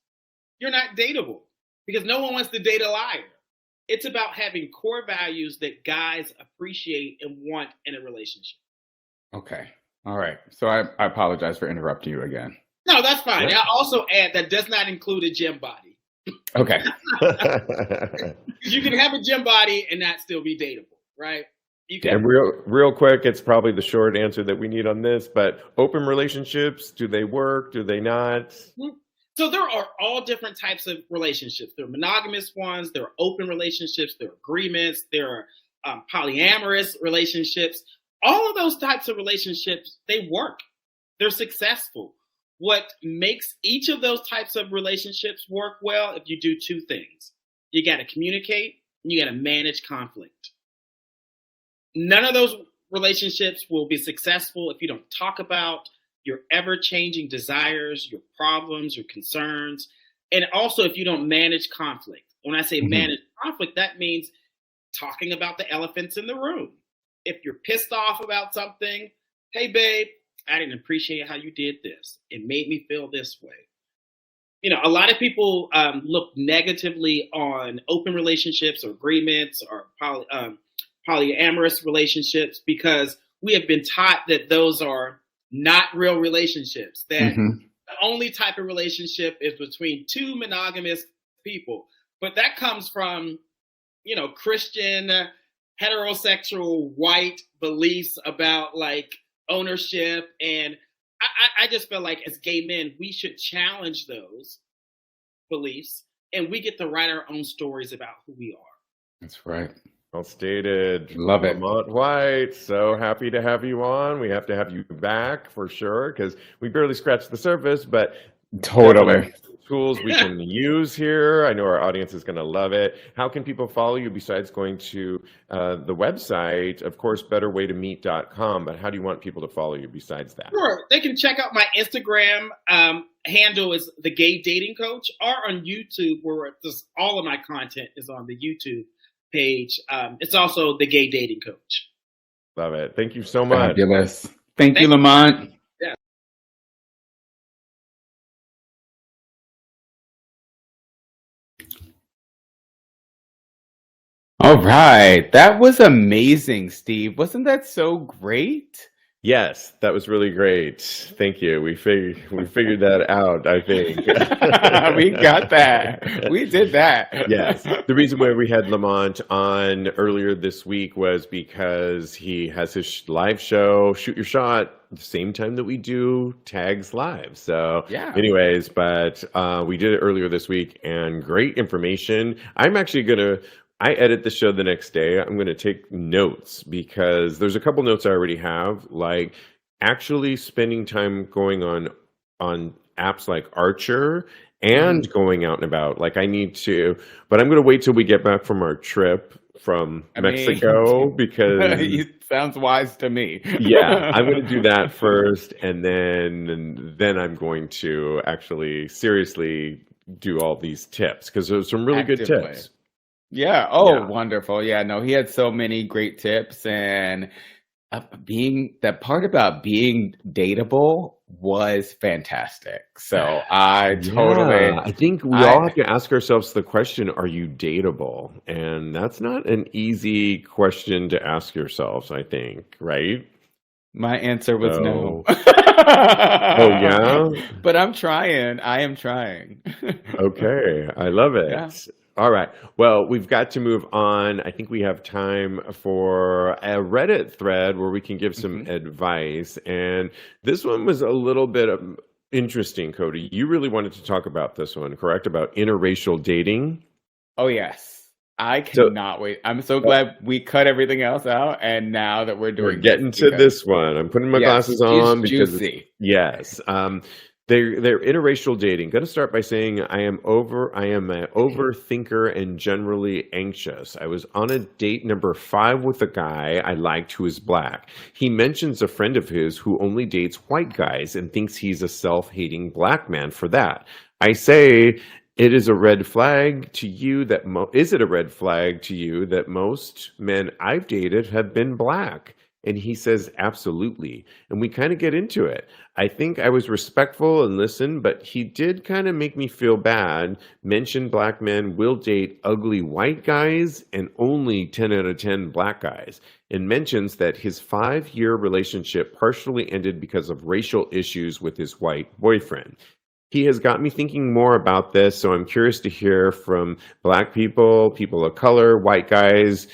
you're not dateable because no one wants to date a liar. It's about having core values that guys appreciate and want in a relationship.
Okay. All right. So I apologize for interrupting you again.
No, that's fine.
Yeah.
I'll also add that does not include a gym body.
Okay.
You can have a gym body and not still be dateable, right? You can.
And real quick, it's probably the short answer that we need on this, but open relationships, do they work? Do they not?
So there are all different types of relationships. There are monogamous ones, there are open relationships, there are agreements, there are polyamorous relationships. All of those types of relationships, they work. They're successful. What makes each of those types of relationships work well, if you do two things. You got to communicate and you got to manage conflict. None of those relationships will be successful if you don't talk about your ever-changing desires, your problems, your concerns, and also if you don't manage conflict. When I say manage conflict, that means talking about the elephants in the room. If you're pissed off about something, hey, babe, I didn't appreciate how you did this. It made me feel this way. You know, a lot of people look negatively on open relationships or agreements or polyamorous relationships because we have been taught that those are not real relationships, that the only type of relationship is between two monogamous people. But that comes from, you know, Christian, heterosexual, white beliefs about like ownership. And I just feel like as gay men, we should challenge those beliefs and we get to write our own stories about who we are.
That's right.
Well stated.
Love it.
Lamont White, so happy to have you on. We have to have you back for sure because we barely scratched the surface, but
Totally.
tools we can use here. I know our audience is going to love it. How can people follow you besides going to the website? Of course, betterwaytomeet.com, but how do you want people to follow you besides that?
Sure. They can check out my Instagram handle is The Gay Dating Coach, or on YouTube where all of my content is on the YouTube page. It's also The Gay Dating Coach.
Love it. Thank you so much.
Fabulous. Thank you, Lamont.
Yeah.
All right. That was amazing, Steve. Wasn't that so great?
Yes, that was really great. Thank you. We figured that out, I think.
We got that. We did that.
Yes. The reason why we had Lamont on earlier this week was because he has his live show, Shoot Your Shot, the same time that we do Tags Live. So
Yeah.
anyways, but we did it earlier this week and great information. I'm actually going to I edit the show the next day. I'm going to take notes because there's a couple notes I already have, like actually spending time going on apps like Archer and going out and about. Like I need to, but I'm going to wait till we get back from our trip from Mexico because
it sounds wise to me.
yeah, I'm going to do that first, and then I'm going to actually seriously do all these tips because there's some really good
Actively.
tips.
Yeah. Oh,
Yeah.
wonderful. Yeah. No, he had so many great tips, and that part about being dateable was fantastic. So I totally.
Yeah, I think we all have to ask ourselves the question, are you dateable? And that's not an easy question to ask yourselves, I think, right?
My answer was no.
Oh, yeah?
But I'm trying. I am trying.
Okay, I love it.
Yeah.
All right. Well, we've got to move on. I think we have time for a Reddit thread where we can give some advice. And this one was a little bit interesting, Kodi. You really wanted to talk about this one, correct? About interracial dating.
Oh, yes. I cannot wait. I'm so glad we cut everything else out. And now that we're doing
We're getting to this one. I'm putting my glasses on because
juicy.
Yes. They're interracial dating. Got to start by saying I am an overthinker and generally anxious. I was on a date number 5 with a guy I liked who is black. He mentions a friend of his who only dates white guys and thinks he's a self-hating black man for that. I say It is a red flag to you that is it a red flag to you that most men I've dated have been black? And he says, absolutely. And we kind of get into it. I think I was respectful and listened, but he did kind of make me feel bad. Mentioned black men will date ugly white guys and only 10 out of 10 black guys. And mentions that his 5-year relationship partially ended because of racial issues with his white boyfriend. He has got me thinking more about this, so I'm curious to hear from black people, people of color, white guys,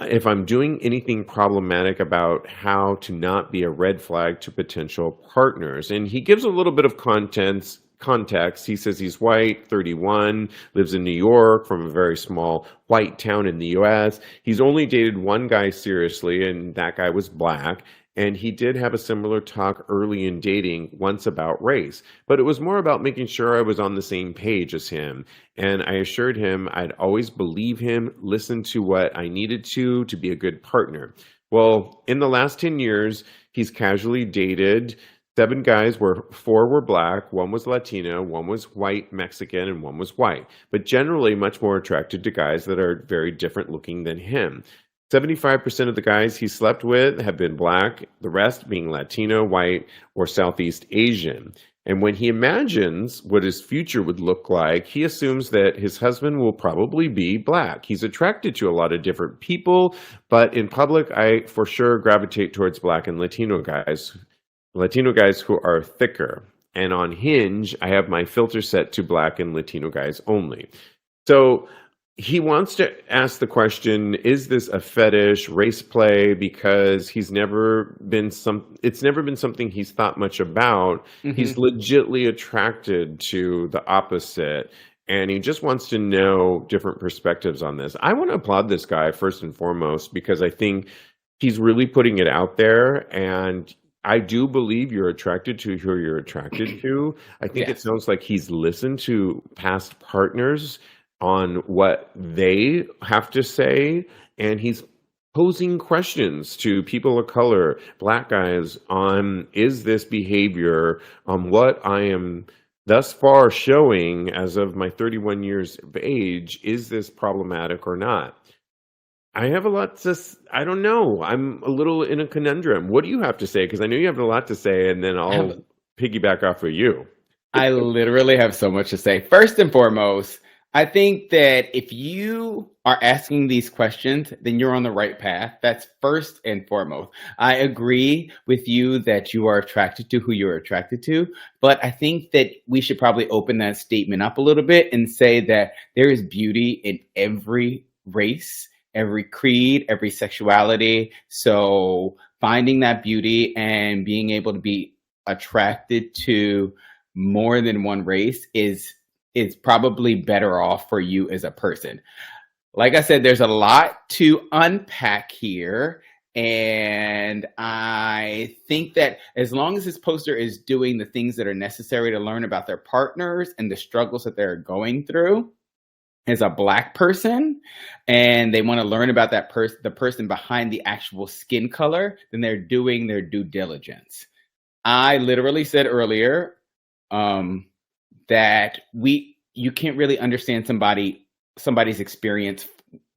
if I'm doing anything problematic about how to not be a red flag to potential partners. And he gives a little bit of context. He says he's white, 31, lives in New York, from a very small white town in the US. He's only dated one guy seriously, and that guy was black. And he did have a similar talk early in dating once about race, but it was more about making sure I was on the same page as him. And I assured him I'd always believe him, listen to what I needed to be a good partner. Well, in the last 10 years, he's casually dated 7 guys where 4 were black, 1 was Latino, 1 was white Mexican, and 1 was white, but generally much more attracted to guys that are very different looking than him. 75% of the guys he slept with have been black, the rest being Latino, white, or Southeast Asian. And when he imagines what his future would look like, he assumes that his husband will probably be black. He's attracted to a lot of different people, but in public, I for sure gravitate towards black and Latino guys who are thicker. And on Hinge, I have my filter set to black and Latino guys only. So he wants to ask the question, is this a fetish, race play? Because it's never been something he's thought much about. Mm-hmm. He's legitly attracted to the opposite, and he just wants to know different perspectives on this. I want to applaud this guy first and foremost, because I think he's really putting it out there, and I do believe you're attracted to who you're attracted to. I think It sounds like he's listened to past partners on what they have to say, and he's posing questions to people of color, black guys, on is this behavior, on what I am thus far showing as of my 31 years of age, is this problematic or not? I have a lot to, I don't know. I'm a little in a conundrum. What do you have to say? Because I know you have a lot to say, and then I'll piggyback off of you.
I literally have so much to say. First and foremost, I think that if you are asking these questions, then you're on the right path. That's first and foremost. I agree with you that you are attracted to who you're attracted to, but I think that we should probably open that statement up a little bit and say that there is beauty in every race, every creed, every sexuality. So finding that beauty and being able to be attracted to more than one race is probably better off for you as a person. Like I said, there's a lot to unpack here. And I think that as long as this poster is doing the things that are necessary to learn about their partners and the struggles that they're going through as a Black person, and they want to learn about that the person behind the actual skin color, then they're doing their due diligence. I literally said earlier, that you can't really understand somebody's experience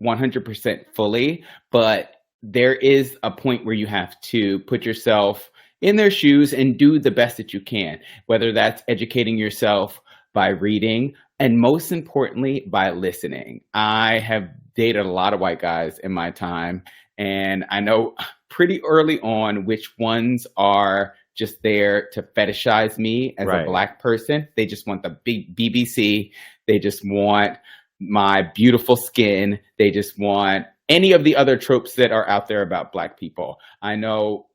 100% fully, but there is a point where you have to put yourself in their shoes and do the best that you can, whether that's educating yourself by reading, and most importantly, by listening. I have dated a lot of white guys in my time, and I know pretty early on which ones are just there to fetishize me as a Black person. They just want the big BBC. They just want my beautiful skin. They just want any of the other tropes that are out there about Black people. I know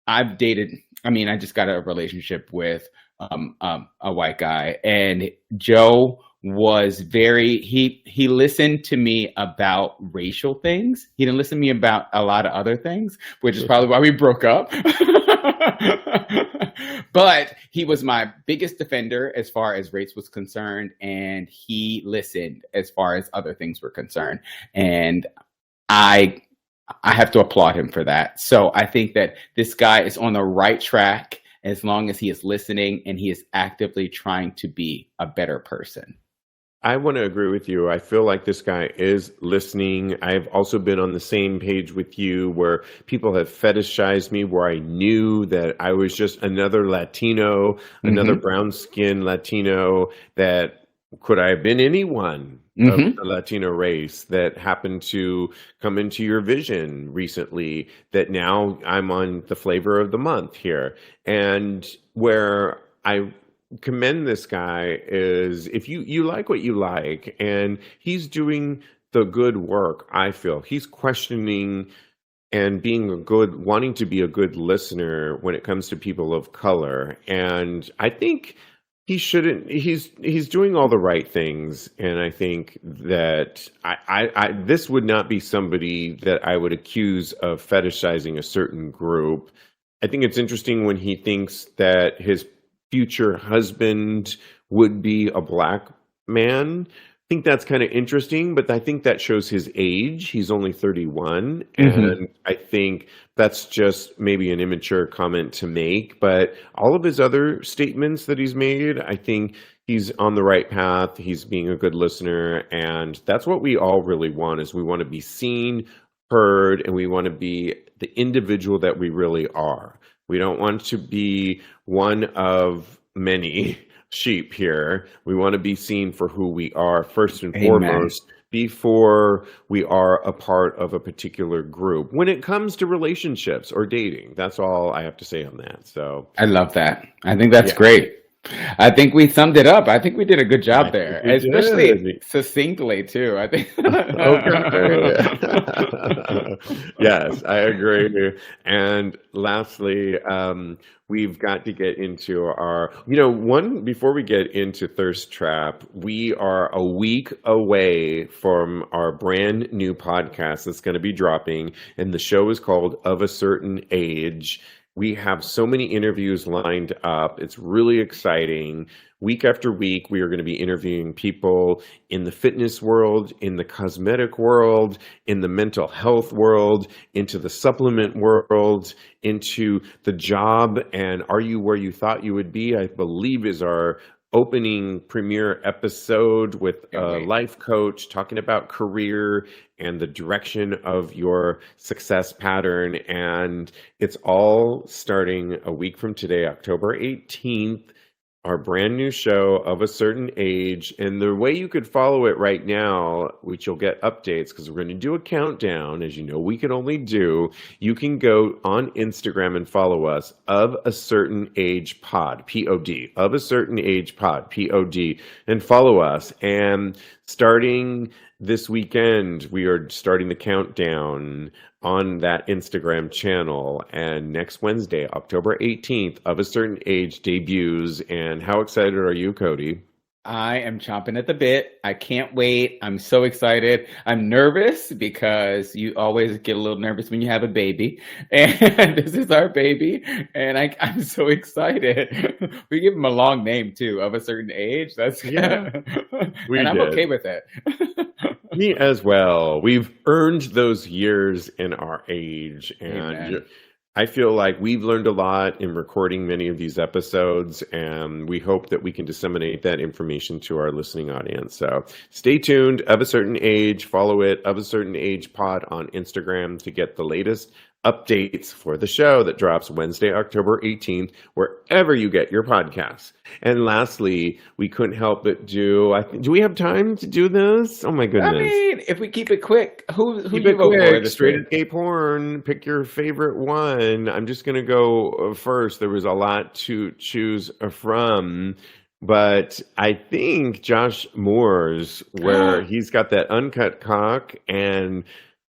I just got a relationship with a white guy, and Joe was he listened to me about racial things. He didn't listen to me about a lot of other things, which is probably why we broke up. But he was my biggest defender as far as race was concerned, and he listened as far as other things were concerned. And I have to applaud him for that. So I think that this guy is on the right track as long as he is listening and he is actively trying to be a better person.
I want to agree with you. I feel like this guy is listening. I've also been on the same page with you where people have fetishized me, where I knew that I was just another Latino, another
Mm-hmm.
brown skinned Latino, that could I have been anyone of
Mm-hmm.
the Latino race that happened to come into your vision recently, that now I'm on the flavor of the month here. And where I commend this guy is, if you like what you like, and he's doing the good work. I feel he's questioning and being wanting to be a good listener when it comes to people of color. And I think he shouldn't, he's doing all the right things. And I think that this would not be somebody that I would accuse of fetishizing a certain group. I think it's interesting when he thinks that his future husband would be a black man. I think that's kind of interesting, but I think that shows his age. He's only 31.
Mm-hmm.
And I think that's just maybe an immature comment to make. But all of his other statements that he's made, I think he's on the right path. He's being a good listener. And that's what we all really want, is we want to be seen, heard, and we want to be the individual that we really are. We don't want to be one of many sheep here. We want to be seen for who we are, first and
Amen.
foremost, before we are a part of a particular group. When it comes to relationships or dating, that's all I have to say on that. So
I love that. I think that's
yeah.
great. I think we summed it up. I think we did a good job
I
there,
think we
especially
did.
succinctly too. I think.
Okay. Yes, I agree. And lastly, we've got to get into our, before we get into Thirst Trap, we are a week away from our brand new podcast that's going to be dropping, and the show is called Of a Certain Age. We have so many interviews lined up. It's really exciting. Week after week, we are going to be interviewing people in the fitness world, in the cosmetic world, in the mental health world, into the supplement world, into the job, and Are You Where You Thought You Would Be, I believe, is our opening premiere episode with a life coach talking about career and the direction of your success pattern. And it's all starting a week from today, October 18th. Our brand new show, Of a Certain Age. And the way you could follow it right now, which you'll get updates because we're going to do a countdown, as you know we can only do, you can go on Instagram and follow us, Of a Certain Age Pod, P-O-D, Of a Certain Age Pod, P-O-D, and follow us. And starting this weekend, we are starting the countdown on that Instagram channel. And next Wednesday, October 18th, Of a Certain Age debuts. And how excited are you, Kodi?
I am chomping at the bit. I can't wait. I'm so excited. I'm nervous because you always get a little nervous when you have a baby. And this is our baby. And I'm so excited. We give him a long name too, Of a Certain Age. That's
Yeah, we
and I'm
did.
okay with it.
Me as well. We've earned those years in our age, and
Amen.
I feel like we've learned a lot in recording many of these episodes, and we hope that we can disseminate that information to our listening audience. So stay tuned. Of a Certain Age, follow it, Of a Certain Age Pod on Instagram to get the latest updates for the show that drops Wednesday, October 18th, wherever you get your podcasts. And lastly, we couldn't help but do we have time to do this? Oh my goodness.
I mean, if we keep it quick, who
Keep
you
it
vote for
quick.
this
Straight
week?
gay porn. Pick your favorite one. I'm just going to go first. There was a lot to choose from, but I think Josh Moore's, where he's got that uncut cock and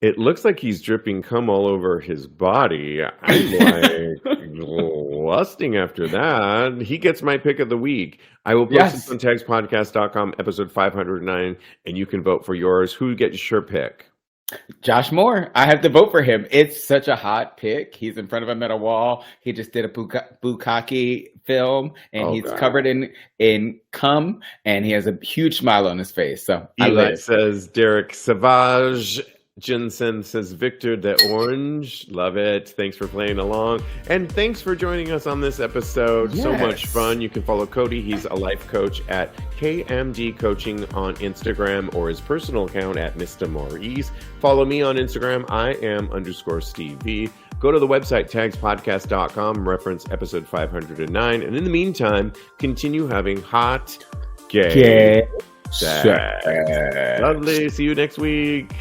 it looks like he's dripping cum all over his body. I'm like lusting after that. He gets my pick of the week. I will post
Yes.
it on tagspodcast.com, episode 509, and you can vote for yours. Who gets your pick?
Josh Moore. I have to vote for him. It's such a hot pick. He's in front of a metal wall. He just did a bukkake film, and he's
God.
covered in cum, and he has a huge smile on his face. So I love
Eli
it.
says Derek Savage. Jensen says, Victor the Orange. Love it. Thanks for playing along. And thanks for joining us on this episode. So much fun. You can follow Kodi. He's a life coach at KMD Coaching on Instagram, or his personal account at Mr. Maurice. Follow me on Instagram. I am _Steve V. Go to the website, tagspodcast.com, reference episode 509. And in the meantime, continue having hot gay sex. Lovely. See you next week.